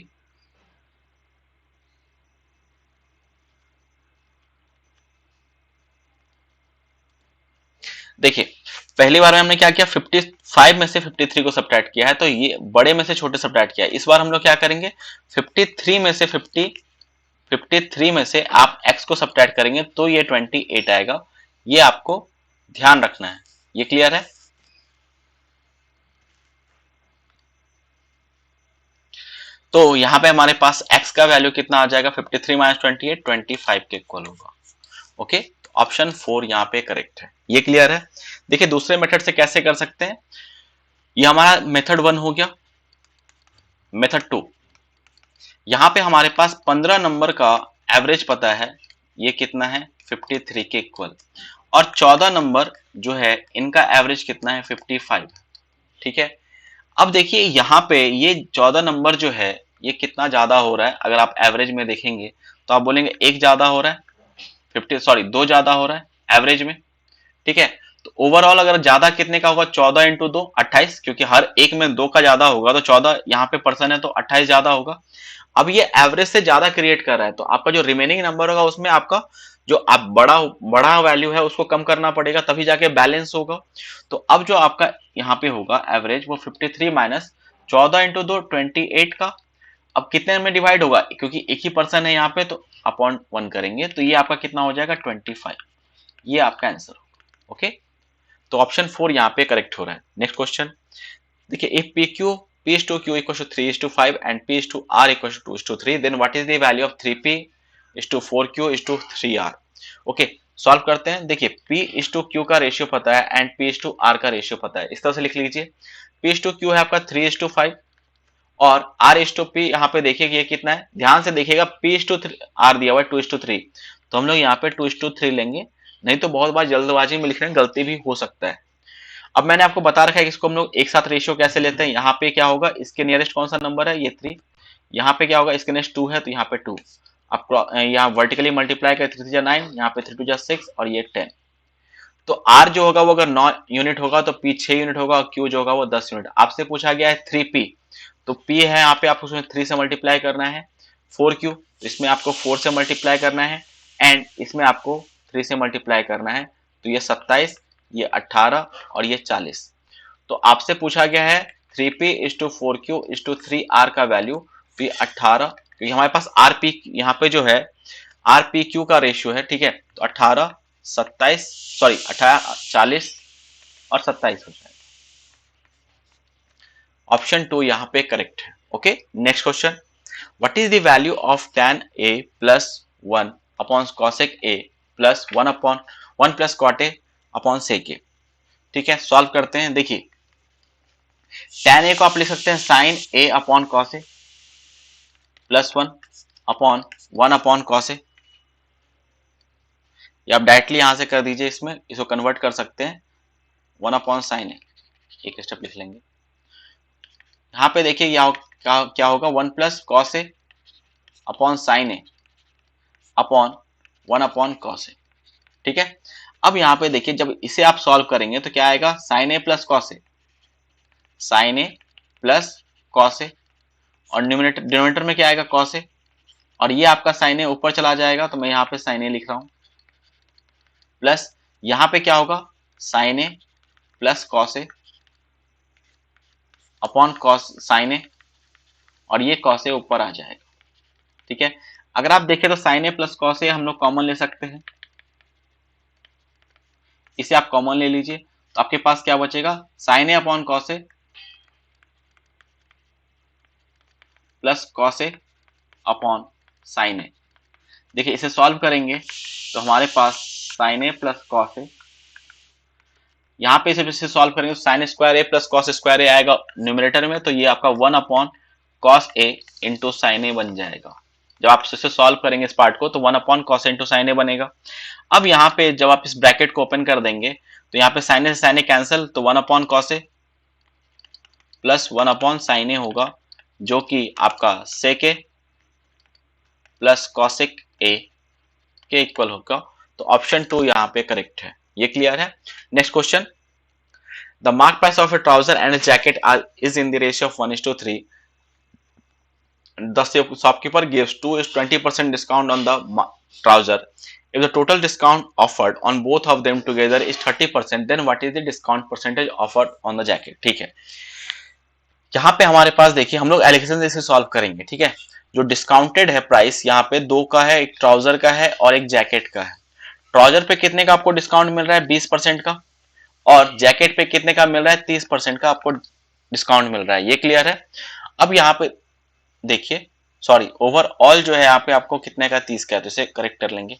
देखिए पहली बार में हमने क्या किया, 55 में से 53 को सब्ट्रैक्ट किया है, तो ये बड़े में से छोटे सब्ट्रैक्ट किया है। इस बार हम लोग क्या करेंगे, 53 में से 53 में से आप x को सब्ट्रैक्ट करेंगे तो ये 28 आएगा। ये आपको ध्यान रखना है। ये क्लियर है? तो यहां पे हमारे पास x का वैल्यू कितना आ जाएगा, 53 माइनस 28, 25 के इक्वल होगा। ओके, तो ऑप्शन 4 यहाँ पे करेक्ट है। ये क्लियर है? देखिए दूसरे मेथड से कैसे कर सकते हैं, ये हमारा मेथड 1 हो गया। मेथड 2, यहां पे हमारे पास 15 नंबर का एवरेज पता है, ये कितना है 53 के इक्वल, और 14 नंबर जो है इनका एवरेज कितना है 55। ठीक है, अब देखिए यहाँ पे ये 14 नंबर जो है ये कितना ज्यादा हो रहा है, अगर आप एवरेज में देखेंगे तो आप बोलेंगे एक ज्यादा हो रहा है, 2 ज्यादा हो रहा है एवरेज में। ठीक है, तो ओवरऑल अगर ज्यादा कितने का होगा, 14 इंटू 2 28, क्योंकि हर एक में 2 का ज्यादा होगा, तो 14 यहाँ पे पर्सन है तो 28 ज्यादा होगा। अब ये एवरेज से ज्यादा क्रिएट कर रहा है, तो आपका जो रिमेनिंग नंबर होगा उसमें आपका जो आप बड़ा बड़ा वैल्यू है उसको कम करना पड़ेगा, तभी जाके बैलेंस होगा। तो अब जो आपका यहाँ पे होगा एवरेज, वो 53 माइनस 14 इंटू 2 28 का, अब कितने में डिवाइड होगा, क्योंकि एक ही पर्सन है यहाँ पे, तो अपॉन 1 करेंगे, तो ये आपका कितना हो जाएगा 25। ये आपका आंसर होगा। ओके, तो ऑप्शन 4 यहाँ पे करेक्ट हो रहा है। नेक्स्ट क्वेश्चन देखिए, if P Q p is to q equals to 3 is to 5 and p is to r equals to 2 is to 3, then what is the value of 3p is to 4q is to 3r? Okay, solve करते हैं। देखिए p is to q का रेशियो पता है and p is to r का रेशियो पता है, इस तरह से लिख लीजिए। p is to q है आपका 3 is to 5 और r is to p, यहाँ पे देखिए ये कितना है, ध्यान से देखिएगा, p is to r दिया हुआ है 2 is to 3, तो हम लोग यहाँ पे 2 is to 3 लेंगे, नहीं तो बहुत बार जल्दबाजी में लिखने में गलती भी हो सकता है। अब मैंने आपको बता रखा है कि इसको हम लोग एक साथ रेशियो कैसे लेते हैं। यहाँ पे क्या होगा, इसके नियरेस्ट कौन सा नंबर है, ये 3, यहाँ पे क्या होगा, इसके नेक्स्ट 2 है तो यहाँ पे 2, अब यहाँ वर्टिकली मल्टीप्लाई कर 3 3 9, यहाँ पे 3 2 6 और ये 10। तो R जो होगा वो अगर 9 यूनिट होगा तो P 6 यूनिट होगा और Q जो होगा वो 10 यूनिट। आपसे पूछा गया है 3P, तो P है यहाँ पे आपको 3 से मल्टीप्लाई करना है, 4Q इसमें आपको 4 से मल्टीप्लाई करना है एंड इसमें आपको 3 से मल्टीप्लाई करना है, तो ये 27, ये 18 और ये 40। तो आपसे पूछा गया है 3p is to 4q is to 3r का वैल्यू, तो ये 18, क्योंकि हमारे पास rp यहाँ पे जो है rpq का रेशियो है। ठीक है, तो 18 27 सॉरी 18 40 और 27 हो जाएगा। ऑप्शन 2 यहाँ पे करेक्ट है। Okay, next question, what is the value of tan a plus 1 upon cosec a plus 1 upon 1 plus cot a upon sec a? ठीक है, सॉल्व करते हैं। देखिए tan a को आप लिख सकते हैं sine a upon cos a plus 1 upon 1 upon cos a, या आप डायरेक्टली यहां से कर दीजिए, इसमें इसको कन्वर्ट कर सकते हैं 1 अपॉन साइन ए, एक स्टेप लिख लेंगे। यहाँ पे देखिए क्या होगा 1 plus cos A upon sine A upon 1 upon cos ए। ठीक है, अब यहाँ पे देखिए जब इसे आप सॉल्व करेंगे तो क्या आएगा, sign A plus cos A, sign A plus cos A, और डिनोमिनेटर में क्या आएगा कॉस ए, और ये आपका साइन ए ऊपर चला जाएगा, तो मैं यहाँ पे साइन ए लिख रहा हूं, प्लस यहाँ पे क्या होगा sign A plus cos A upon cos sine ए, और ये कॉस ए ऊपर आ जाएगा। ठीक है, अगर आप देखें तो sign A plus cos A हम लोग कॉमन ले सकते हैं, इसे आप कॉमन ले लीजिए, तो आपके पास क्या बचेगा, sign A upon cos a plus cos A upon sine ए। देखिए इसे सॉल्व करेंगे तो हमारे पास sign A plus cos A, यहाँ पे इसे सॉल्व करेंगे तो साइन स्क्वायर ए प्लस कॉस स्क्वायर ए आएगा न्यूमरेटर में, तो ये आपका 1 अपॉन कॉस ए इंटू साइन ए बन जाएगा। जब आप इसे सॉल्व करेंगे इस पार्ट को तो 1 अपॉन कॉस इंटू साइन ए बनेगा। अब यहाँ पे जब आप इस ब्रैकेट को ओपन कर देंगे तो यहाँ पे साइन ए से साइन ए कैंसिल, तो 1 upon cos a plus 1/sin A होगा, जो कि आपका sec A plus cosec A के इक्वल होगा। तो ऑप्शन 2 यहाँ पे करेक्ट है। ये क्लियर है। Next question, the mark price of A trouser and jacket is in the ratio of 1:3। The shopkeeper gives 20% discount on the trouser. If the total discount offered on both of them together is 30%, then what is the discount percentage offered on the jacket? ठीक है, यहाँ पे हमारे पास देखिए हम लोग एलिगेशन से इसे सॉल्व करेंगे। ठीक है, जो डिस्काउंटेड है प्राइस यहाँ पे दो का है, एक ट्राउजर का है और एक जैकेट का है। ट्राउजर पे कितने का आपको डिस्काउंट मिल रहा है? 20% का। और जैकेट पे कितने का मिल रहा है? 30% का आपको डिस्काउंट मिल रहा है। ये क्लियर है। अब यहाँ पे देखिए, सॉरी, ओवरऑल जो है यहाँ पे आपको कितने का? 30 का है, तो इसे करेक्ट कर लेंगे।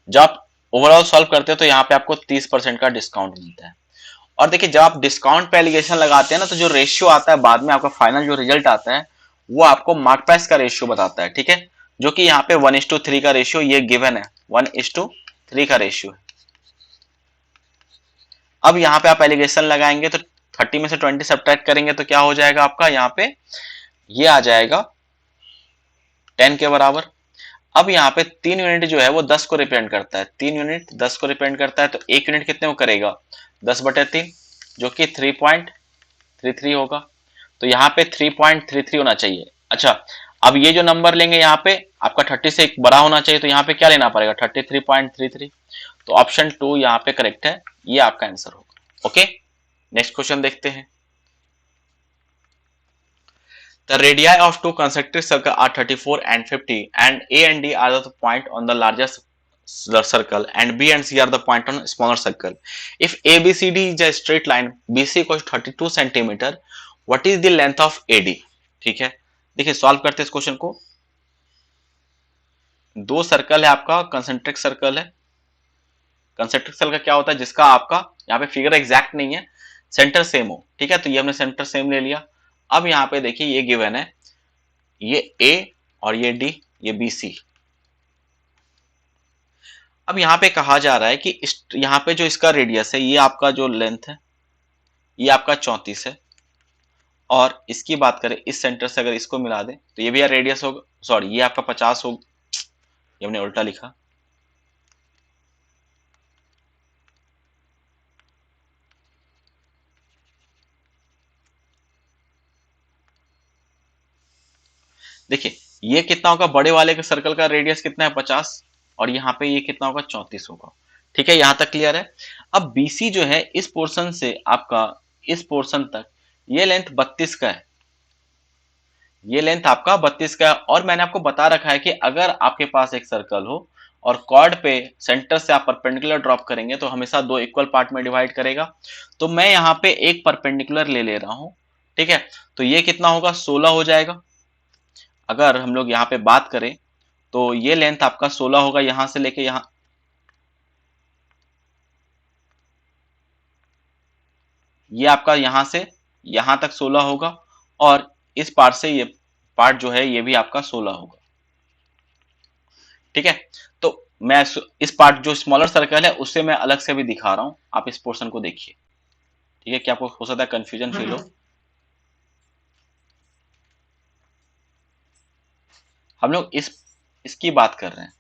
जब आप ओवरऑल सॉल्व करते हो तो यहाँ पे आपको 30% का डिस्काउंट मिलता है। और देखिए, जब आप डिस्काउंट पे एलिगेशन लगाते हैं ना, तो जो रेशियो आता है बाद में आपका फाइनल जो रिजल्ट आता है वो आपको मार्क प्राइस का रेशियो बताता है। ठीक है, जो कि यहाँ पे 1:3 का रेशियो ये गिवन है, 1:3 का रेशियो है। अब यहाँ पे आप एलिगेशन लगाएंगे तो 30 में से 20 सब्ट्रैक्ट करेंगे तो क्या हो जाएगा आपका? यहाँ पे ये आ जाएगा 10 के बराबर। अब यहाँ पे 3 यूनिट जो है वो 10 को रिप्रेजेंट करता है। 3 यूनिट 10 को रिप्रेजेंट करता है, तो 1 यूनिट कितने को करेगा? 10/3, जो कि 3.33 होगा। तो यहाँ पे 3.33 होना चाहिए। अच्छा, अब ये जो नंबर लेंगे यहाँ पे आपका 30 से एक बड़ा होना चाहिए, तो यहाँ पे क्या लेना पड़ेगा? 33.33। तो ऑप्शन 2 यहाँ पे करेक्ट है, ये आपका आंसर होगा। ओके, नेक्स्ट क्वेश्चन देखते हैं। The radii of two concentric circles are 34 and 50, and A and D are the point on the largest circle, and B and C are the point on smaller circle. If ABCD is a straight line, BC equals 32 centimeter, what is the length of AD? ठीक है, देखिए सॉल्व करते हैं इस क्वेश्चन को। दो सर्कल है आपका, कंसेंट्रिक सर्कल है। कंसेंट्रिक सर्कल क्या होता है? जिसका आपका यहाँ पे फिगर एग्जैक्ट नहीं है, सेंटर सेम हो। ठीक है, तो ये हमने सेंटर सेम ले लिया। अब यहाँ पे देखिए ये गिवन है, ये ए और ये डी, ये बी सी। अब यहाँ पे कहा जा रहा है कि यहाँ पे जो इसका रेडियस है, ये आपका जो लेंथ है ये आपका 34 है, और इसकी बात करें इस सेंटर से अगर इसको मिला दें तो ये भी यार रेडियस होगा, सॉरी ये आपका 50 होगा, ये हमने उल्टा लिखा। देखिए ये कितना होगा? बड़े वाले के सर्कल का रेडियस कितना है? 50, और यहाँ पे ये कितना होगा? 34 होगा। ठीक है, यहां तक क्लियर है। अब BC जो है इस पोर्शन से आपका इस पोर्शन तक ये लेंथ 32 का है, ये लेंथ आपका 32 का है। और मैंने आपको बता रखा है कि अगर आपके पास एक सर्कल हो और कॉर्ड पे सेंटर से आप परपेंडिकुलर ड्रॉप करेंगे तो हमेशा दो इक्वल पार्ट में डिवाइड करेगा। तो मैं यहाँ पे एक परपेंडिकुलर ले रहा हूं। ठीक है, तो ये कितना होगा? 16 हो जाएगा। अगर हम लोग यहाँ पे बात करें तो ये लेंथ आपका 16 होगा, यहां से लेके यहां, ये आपका यहां से यहां तक 16 होगा, और इस पार्ट से ये पार्ट जो है ये भी आपका 16 होगा। ठीक है, तो मैं इस पार्ट जो स्मॉलर सर्कल है उससे मैं अलग से भी दिखा रहा हूं, आप इस पोर्शन को देखिए। ठीक है, क्या आपको हो सकता है कंफ्यूजन फील हो। हम लोग इसकी बात कर रहे हैं।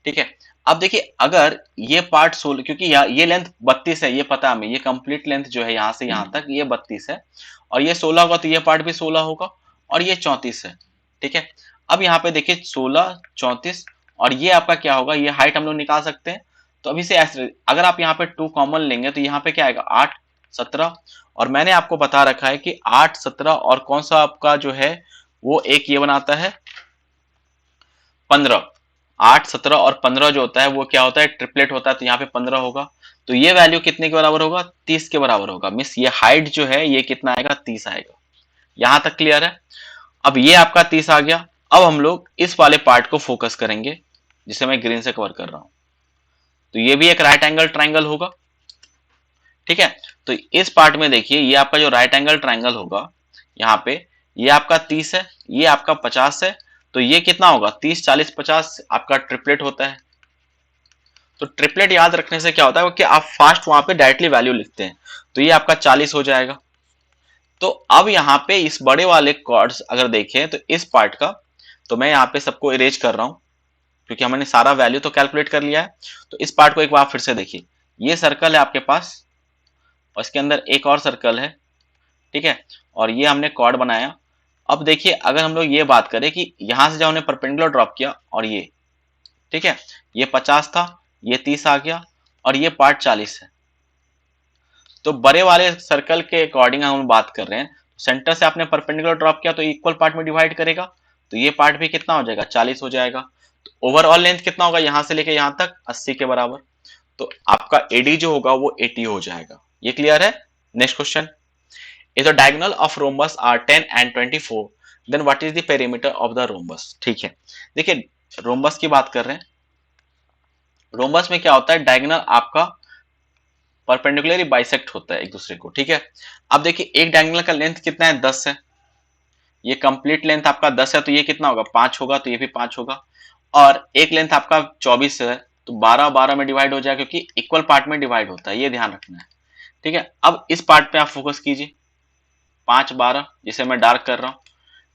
ठीक है, अब देखिए अगर ये पार्ट 16, क्योंकि ये लेंथ 32 है, ये पता है हमें, ये कंप्लीट लेंथ जो है यहां से यहां तक ये 32 है, और ये 16 होगा तो ये पार्ट भी 16 होगा, और ये 34 है। ठीक है, अब यहाँ पे देखिए 16, 34, और ये आपका क्या होगा? ये हाइट हम लोग निकाल सकते हैं। तो अभी से ऐसे अगर आप यहाँ पे 2 कॉमन लेंगे तो यहाँ पे क्या आएगा? 8, 17, और मैंने आपको बता रखा है कि 8, 17 और कौन सा आपका जो है वो एक ये बनाता है 15। 8, 17 और 15 जो होता है वो क्या होता है? ट्रिपलेट होता है, तो यहाँ पे 15 होगा। तो ये वैल्यू कितने के बराबर होगा? 30 के बराबर होगा। मिस ये हाइट जो है ये कितना आएगा? 30 आएगा। यहां तक क्लियर है। अब ये आपका 30 आ गया। अब हम लोग इस वाले पार्ट को फोकस करेंगे जिसे मैं ग्रीन से कवर कर रहा हूं। तो ये भी एक राइट एंगल ट्राइंगल होगा। ठीक है, तो इस पार्ट में देखिए ये आपका जो राइट एंगल ट्राइंगल होगा, यहाँ पे ये आपका 30 है, ये आपका 50 है। तो ये कितना होगा? 30, 40, 50 आपका ट्रिपलेट होता है। तो ट्रिपलेट याद रखने से क्या होता है कि आप फास्ट वहां पे डायरेक्टली वैल्यू लिखते हैं। तो ये आपका 40 हो जाएगा। तो अब यहाँ पे इस बड़े वाले कॉर्ड्स अगर देखें तो इस पार्ट का, तो मैं यहाँ पे सबको इरेज कर रहा हूं क्योंकि हमने सारा वैल्यू तो कैलकुलेट कर लिया है। तो इस पार्ट को एक बार फिर से देखिए, ये सर्कल है आपके पास और इसके अंदर एक और सर्कल है, ठीक है, और ये हमने कॉर्ड बनाया। अब देखिए अगर हम लोग ये बात करें कि यहां से जब हमने परपेंडिकुलर ड्रॉप किया और ये, ठीक है, ये 50 था, ये 30 आ गया और ये पार्ट 40 है। तो बड़े वाले सर्कल के अकॉर्डिंग हम बात कर रहे हैं, सेंटर से आपने परपेंडिकुलर ड्रॉप किया तो इक्वल पार्ट में डिवाइड करेगा, तो ये पार्ट भी कितना हो जाएगा, 40 हो जाएगा। तो ओवरऑल लेंथ कितना होगा यहां से लेके यहां तक, 80 के बराबर। तो आपका एडी जो होगा वो 80 हो जाएगा। ये क्लियर है? Next question, if the diagonal of rhombus are 10 and 24, then what is the perimeter of the rhombus. ठीक है, देखिए रोम्बस की बात कर रहे हैं। रोम्बस में क्या होता है, डायगोनल आपका परपेंडिकुलरली बाइसेक्ट होता है एक दूसरे को, ठीक है। अब देखिए एक डायगोनल का लेंथ कितना है, 10 है, ये कंप्लीट लेंथ आपका 10 है, तो ये कितना होगा, 5 होगा, तो ये भी 5 होगा। और एक लेंथ आपका 24 है, तो 12 12 में डिवाइड हो जाएगा क्योंकि इक्वल पार्ट में डिवाइड होता है, ये ध्यान रखना है, ठीक है। अब इस पार्ट पे आप फोकस कीजिए, 5 12 जिसे मैं डार्क कर रहा हूं,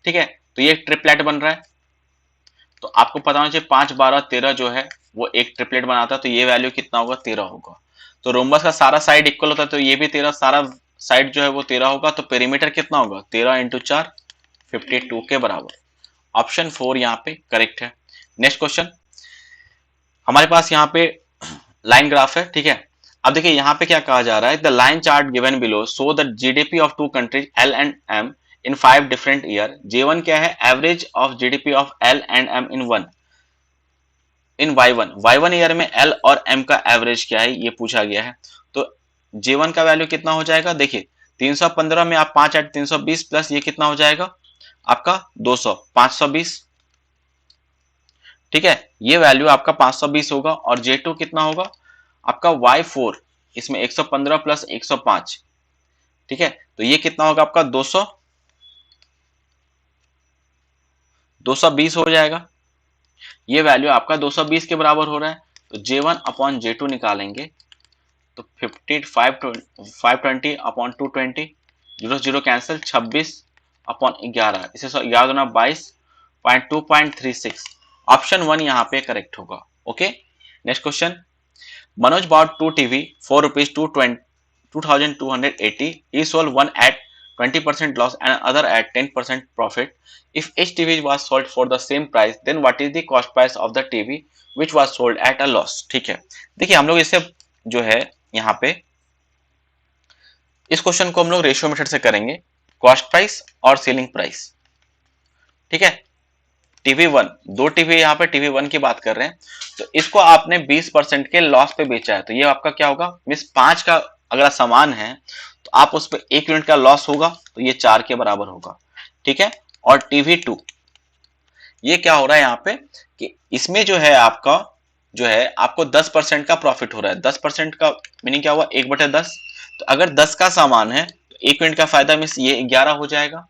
ठीक है। तो ये ट्रिपलेट बन रहा है, तो आपको पता होना चाहिए 5 12 13 जो है वो एक ट्रिपलेट बनाता है, तो ये वैल्यू कितना होगा, 13 होगा। तो रोम्बस का सारा साइड इक्वल होता है, तो ये भी 13, सारा साइड जो है वो 13 होगा। तो पेरीमीटर कितना होगा, 13 इंटू 4 52 के बराबर। ऑप्शन 4 यहाँ पे करेक्ट है। नेक्स्ट क्वेश्चन, हमारे पास यहाँ पे लाइन ग्राफ है, ठीक है। अब देखिए यहाँ पे क्या कहा जा रहा है, the line chart given below show the GDP of two countries L and M in 5 different year. J1 क्या है, average of GDP of L and M in Y1 year में एल और एम का एवरेज क्या है, ये पूछा गया है। तो J1 का वैल्यू कितना हो जाएगा, देखिए 315 में आप 5 ऐड 320 प्लस ये कितना हो जाएगा आपका 200, 520, ठीक है। ये वैल्यू आपका 520 होगा। और J2 कितना होगा आपका Y4, इसमें 115 प्लस 105, ठीक है। तो ये कितना होगा आपका 220 हो जाएगा। ये वैल्यू आपका 220 के बराबर हो रहा है। तो J1 अपॉन J2 निकालेंगे तो 50 520 अपॉन 220, 0 0 कैंसिल, 26 अपॉन 11, इसे 11 गुना 22.236। ऑप्शन 1 यहाँ पे करेक्ट होगा। Okay, next question, Manoj bought two TV for rupees 2280. He sold one at 20% loss and other at 10% profit. If each TV was sold for the same price, then what is the cost price of the TV which was sold at a loss? ठीक है, देखिए हम लोग इसे जो है यहाँ पे इस क्वेश्चन को हम लोग रेशियो मेथड से करेंगे, कॉस्ट प्राइस और सेलिंग प्राइस, ठीक है। टीवी वन, दो टीवी यहाँ पे टीवी वन की बात कर रहे हैं, तो इसको आपने 20% के लॉस पे बेचा है, तो ये आपका क्या होगा, मिस 5 का अगर सामान है तो आप उस पर 1 यूनिट का लॉस होगा, तो ये 4 के बराबर होगा, ठीक है। और टीवी टू, ये क्या हो रहा है यहाँ पे कि इसमें जो है आपका जो है आपको 10% का प्रॉफिट हो रहा है। 10% का मीनिंग क्या हुआ, 1/10। तो अगर 10 का सामान है तो 1 यूनिट का फायदा मिस ये 11 हो जाएगा।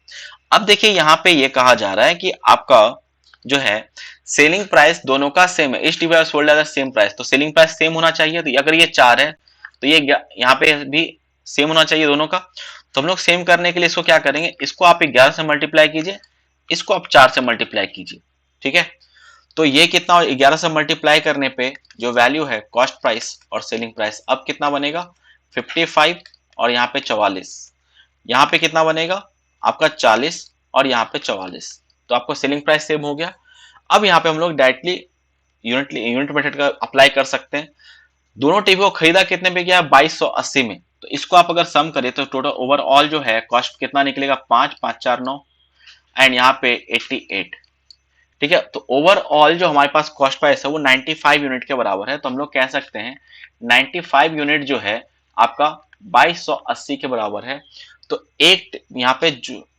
अब देखिए यहाँ पे ये कहा जा रहा है कि आपका जो है सेलिंग प्राइस दोनों का सेम है, each TV sold at the same price, तो सेलिंग प्राइस सेम होना चाहिए। तो अगर ये 4 है तो ये यहाँ पे भी सेम होना चाहिए दोनों का। तो हम लोग सेम करने के लिए इसको क्या करेंगे, इसको आप 11 से मल्टीप्लाई कीजिए, इसको आप 4 से मल्टीप्लाई कीजिए, ठीक है। तो ये कितना, 11 से मल्टीप्लाई करने पे जो वैल्यू है कॉस्ट प्राइस और सेलिंग प्राइस अब कितना बनेगा 55 और यहाँ पे 44, यहाँ पे कितना बनेगा आपका 40 और यहाँ पे 44। तो आपको सेलिंग प्राइस सेम हो गया। अब यहाँ पे हम लोग डायरेक्टली यूनिट मेथड का अप्लाई कर सकते हैं। दोनों टीवी को खरीदा कितने पे गया, 2280 में। तो इसको आप अगर सम करें तो टोटल ओवरऑल जो है कॉस्ट कितना निकलेगा, 5 5 4 9 एंड यहाँ पे 88, ठीक है। तो ओवरऑल जो हमारे पास कॉस्ट प्राइस है वो 95 यूनिट के बराबर है। तो हम लोग कह सकते हैं 95 यूनिट जो है आपका 2280 के बराबर है। तो एक यहाँ पे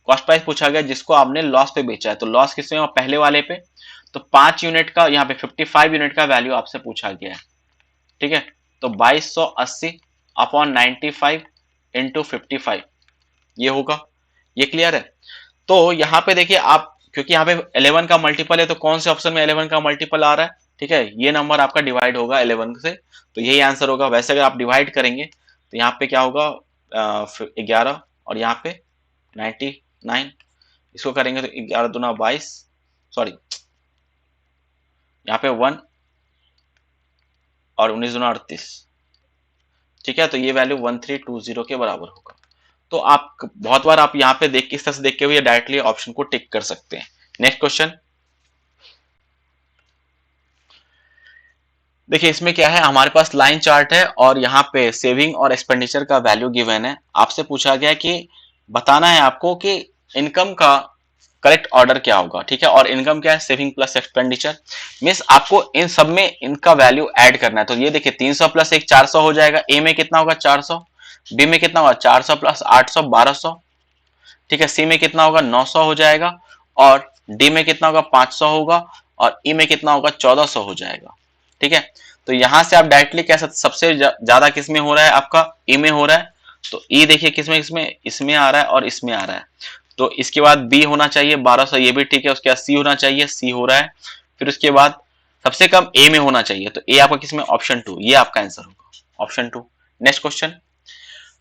कॉस्ट प्राइस पूछा गया जिसको आपने लॉस पे बेचा है, तो लॉस किसमें, पहले वाले पे। तो 5 यूनिट का यहाँ पे 55 यूनिट का वैल्यू आपसे पूछा गया है, ठीक है। तो 2280 अपॉन 95 इंटू 55 ये होगा। ये क्लियर है? तो यहाँ पे देखिए आप, क्योंकि यहाँ पे 11 का मल्टीपल है तो कौन से ऑप्शन में 11 का मल्टीपल आ रहा है, ठीक है, ये नंबर आपका डिवाइड होगा 11 से, तो यही आंसर होगा। वैसे अगर आप डिवाइड करेंगे तो यहाँ पे क्या होगा 11 और यहाँ पे 99, इसको करेंगे तो 11 दूना 22, सॉरी यहाँ पे 1 और 19 दूना 38, ठीक है, तो ये वैल्यू 1320 के बराबर होगा। तो आप बहुत बार आप यहाँ पे देख इस तरह से देख के भी डायरेक्टली ऑप्शन को टिक कर सकते हैं। नेक्स्ट क्वेश्चन देखिए, इसमें क्या है, हमारे पास लाइन चार्ट है और यहाँ पे सेविंग और एक्सपेंडिचर का वैल्यू गिवन है। आपसे पूछा गया कि बताना है आपको कि इनकम का करेक्ट ऑर्डर क्या होगा, ठीक है, और इनकम क्या है, सेविंग प्लस एक्सपेंडिचर, मीन्स आपको इन सब में इनका वैल्यू ऐड करना है। तो ये देखिए 300 प्लस 1 400 हो जाएगा। ए में कितना होगा 400, बी में कितना होगा 400 प्लस 800 1200, ठीक है, सी में कितना होगा 900 हो जाएगा, और डी में कितना होगा 500 होगा, और ई में कितना होगा 1400 हो जाएगा। ठीक है, तो यहां से आप डायरेक्टली कह सकते सबसे ज्यादा किस में हो रहा है, आपका ई में हो रहा है, तो ई देखिए किसमें, इसमें इसमें आ रहा है और इसमें आ रहा है, तो इसके बाद बी होना चाहिए 1200, ये भी ठीक है, उसके बाद सी होना चाहिए, सी हो रहा है, फिर उसके बाद सबसे कम ए में होना चाहिए, तो ए आपका किसमें, ऑप्शन 2, ये आपका आंसर होगा, ऑप्शन 2। नेक्स्ट क्वेश्चन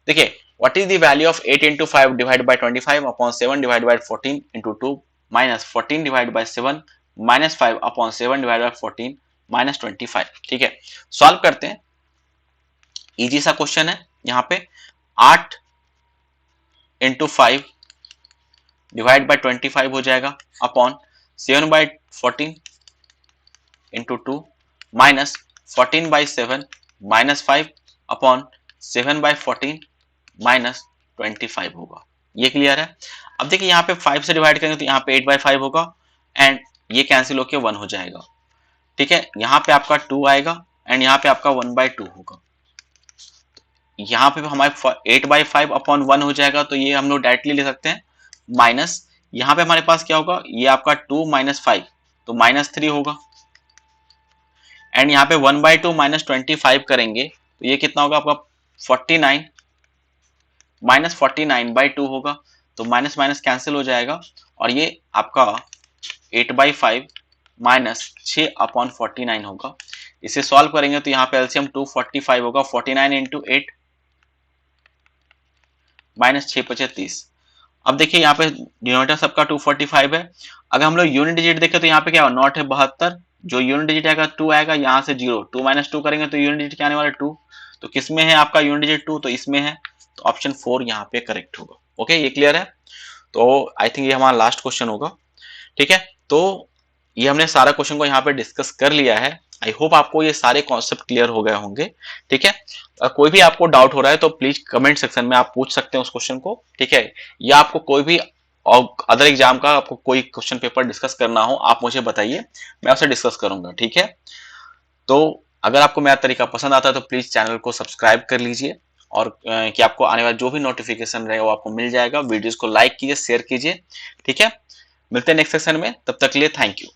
देखिए, what is the value of 8 into 5 divided by 25 upon 7 divided by 14 into 2 minus 14 divided by 7 minus 5 upon 7 divided by 14 minus 25। ठीक है, सॉल्व करते हैं, इजी सा क्वेश्चन है। यहाँ पे 8 इंटू 5 डिवाइड बाय 25 हो जाएगा upon 7 by 14 into 2 minus 14 by 7 minus 5 upon 7 by 14 minus 25 होगा। ये क्लियर है। अब देखिए यहाँ पे 5 से डिवाइड करेंगे तो यहाँ पे 8 बाई 5 होगा एंड ये कैंसिल होके 1 हो जाएगा। ठीक है, यहाँ पे आपका 2 आएगा एंड यहाँ पे आपका 1 बाई 2 होगा। यहाँ पे हमारे 8 बाई 5 अपॉन 1 हो जाएगा, तो ये हम लोग डायरेक्टली ले सकते हैं माइनस, यहाँ पे हमारे पास क्या होगा, ये आपका 2 माइनस 5 तो माइनस 3 होगा एंड यहाँ पे 1 बाई 2 माइनस 25 करेंगे तो ये कितना होगा आपका 49 माइनस 49 बाई 2 होगा, तो माइनस माइनस कैंसिल हो जाएगा और ये आपका 8 बाई 5 माइनस 6 अपॉन 49 होगा। इसे सॉल्व करेंगे तो यहाँ पे एलसीएम 245 होगा, 49 इंटू 8 माइनस 6 पचे 30। अब देखिए यहाँ पे डिनोमिनेटर सबका 245 है। अगर हम लोग यूनिट डिजिट देखें तो यहाँ पे क्या नॉट है 72, जो यूनिट डिजिट आएगा 2 आएगा, यहाँ से 0, 2 माइनस 2 करेंगे तो यूनिट डिजिट क्या आने वाला है 2, तो किसमें है आपका यूनिट डिजिट 2, तो इसमें है, तो ऑप्शन 4 यहाँ पे करेक्ट होगा। ओके, ये क्लियर है। तो आई थिंक ये हमारा लास्ट क्वेश्चन होगा। ठीक है, तो ये हमने सारा क्वेश्चन को यहाँ पे डिस्कस कर लिया है। आई होप आपको ये सारे कॉन्सेप्ट क्लियर हो गए होंगे। ठीक है, कोई भी आपको डाउट हो रहा है तो प्लीज कमेंट सेक्शन में आप पूछ सकते हैं उस क्वेश्चन को। ठीक है, या आपको कोई भी और अदर एग्जाम का आपको कोई क्वेश्चन पेपर डिस्कस करना हो आप मुझे बताइए, मैं आपसे डिस्कस करूंगा। ठीक है, तो अगर आपको मेरा तरीका पसंद आता है तो प्लीज चैनल को सब्सक्राइब कर लीजिए और कि आपको आने वाला जो भी नोटिफिकेशन रहेगा वो आपको मिल जाएगा। वीडियोस को लाइक कीजिए, शेयर कीजिए। ठीक है, मिलते हैं नेक्स्ट सेशन में, तब तक के लिए थैंक यू।